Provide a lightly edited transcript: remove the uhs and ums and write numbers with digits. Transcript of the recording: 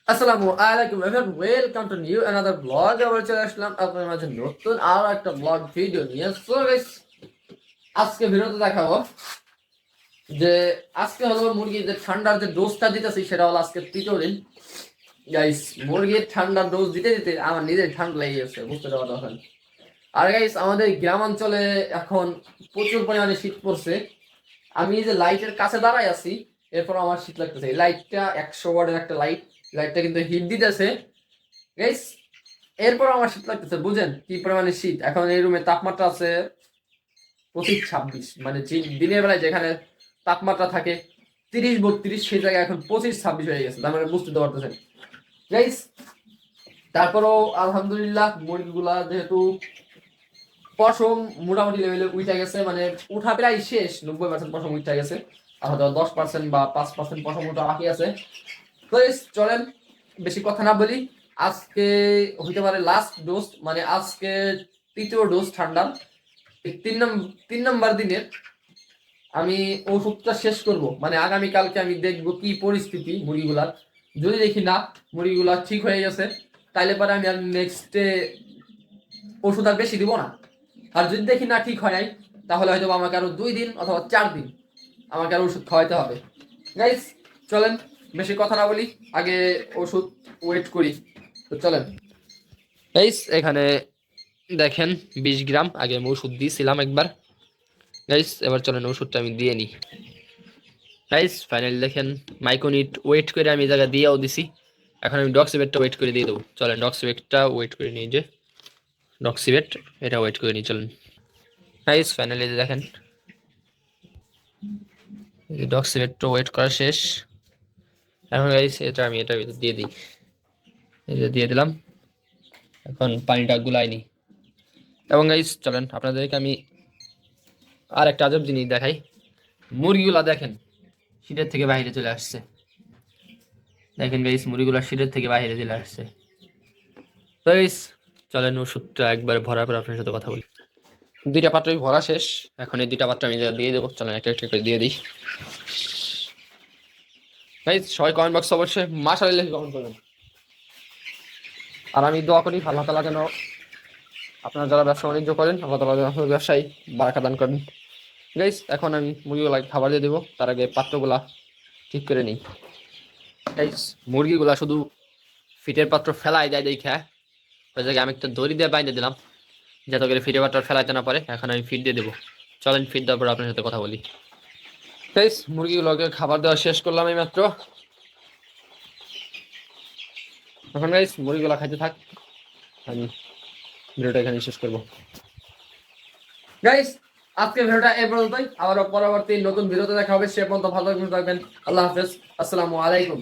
আসসালামু আলাইকুম everyone, welcome to new another blog. আবার চলে আসলাম আপনার মাঝে নতুন আর একটা ব্লগ ভিডিও নিয়ে। সো গাইস, আজকে ভিডিওতে দেখাবো যে আজকে হলো মুরগির যে ঠান্ডার যে ডোজটা দিতেছি সেটা হলো আজকে তৃতীয় দিন। গাইস, মুরগির ঠান্ডার ডোজ দিতে দিতে আমার নিজের ঠান্ডা লেগে গেছে, বুঝতে পারছেন। আর গাইস, আমাদের গ্রামাঞ্চলে এখন প্রচুর পরিমাণে শীত পড়ছে। আমি যে লাইটের কাছে দাঁড়াই আছি, এরপর আমার শীত লাগতেছে। এই লাইটটা 100 ওয়াটের একটা লাইট, লাইটটা কিন্তু হিট দিতেছে গাইস। এরপর আমার শীত লাগতেছে, বুঝেন কি পরিমাণে শীত। এখন এই রুমে তাপমাত্রা আছে 25-26, মানে দিনের বেলায় যেখানে তাপমাত্রা থাকে 30-32, সেই জায়গায় এখন 25-26 হয়ে গেছে। তার মানে বুঝতে পারতেছেন গাইস। তারপরও আলহামদুলিল্লাহ মুরগিগুলা যেহেতু পশম মোটামুটি লেভেলে উঠে গেছে, মানে উঠা প্রায় শেষ, 90% পশম উঠে গেছে। আর হয়তো 10% বা 5% পশম উঠা বাকি আছে। তো চলেন বেশি কথা না বলি, আজকে হইতে পারে লাস্ট ডোজ, মানে আজকে তৃতীয় ডোজ ঠান্ডার। তিন নম্বর দিনের আমি ওষুধটা শেষ করব, মানে আগামীকালকে আমি দেখবো কি পরিস্থিতি মুরগিগুলার। যদি দেখি না মুরগিগুলা ঠিক হয়ে গেছে, তাইলে পরে আমি আর নেক্সট ওষুধ আর বেশি দিব না। আর যদি দেখি না ঠিক হয় নাই, তাহলে হয়তো আমাকে আরো 2 দিন অথবা 4 দিন আমাকে আরো ওষুধ খাওয়াইতে হবে। গাইস চলেন বেশি কথা না বলি, আগে ওষুধ ওয়েট করি। তো চলেন গাইস, এখানে দেখেন 20 গ্রাম আগে আমি ওষুধ দিয়েছিলাম একবার। গাইস এবার চলেন ওষুধটা আমি দিয়ে নিই। গাইস ফাইনালি দেখেন মাইকোনিট ওয়েট করে আমি জায়গা দিয়েও দিছি। এখন আমি ডক্সিবেটটা ওয়েট করে দিয়ে দেবো। চলেন ডক্সিবেটটা ওয়েট করে নিই, যে ডক্সিবেট এটা ওয়েট করে নিই। চলেন গাইস ফাইনালি দেখেন ডক্সিবেটটা ওয়েট করা শেষ। এখন গাইস আমি এটা দিয়ে দিই, এই যে দিয়ে দিলাম। এখন পানিটা গুলাই নি। এবং গাইস চলেন আপনাদেরকে আমি আর একটা আজব জিনিস দেখাই। মুরগিগুলা দেখেন শীতের থেকে বাইরে চলে আসছে। দেখেন গাইস, মুরগিগুলা শীতের থেকে বাইরে চলে আসছে। তো গাইস চলেন ওষুধটা একবার ভরার পর আপনার সাথে কথা বলি। 2টা পাত্রই ভরা শেষ, এখন এই 2টা পাত্র আমি দিয়ে দেবো। চলেন একটা একটা করে দিয়ে দিই। গাইস সবাই কমেন্ট বক্স অবশ্যই মাশাআল্লাহ কমেন্ট করবেন। আর আমি দোয়া করি আল্লাহ তাআলা যেন আপনারা যারা ব্যবসা বাণিজ্য করেন, আল্লাহ তাআলা যেন আপনাদের ব্যবসায় বারাকা দান করেন। গাইস এখন আমি মুরগিগুলাকে খাবার দিয়ে দেবো, তার আগে পাত্রগুলা ঠিক করে নিই। গাইস মুরগিগুলা শুধু ফিটের পাত্র ফেলাই দেয় দেখা, ওই জায়গায় আমি একটা দড়ি দিয়ে বাইন্ধে দিলাম যাতে করে ফিটের পাত্র ফেলাইতে না পারে। এখন আমি ফিট দিয়ে দেবো। চলেন ফিট দেওয়ার পর আপনার সাথে কথা বলি। গাইস মুরগিগুলোকে খাবার দেওয়া শেষ করলাম এই মাত্র। এখন গাইস মুরগিগুলা খাইতে থাক, আমি ভিডিওটা এখানে শেষ করবো। গাইস আজকে ভিডিওটা এই পর্যন্তই, আবারও পরবর্তী নতুন ভিডিওতে দেখা হবে। সে পর্যন্ত ভালো থাকবেন। আল্লাহ হাফেজ, আসসালামু আলাইকুম।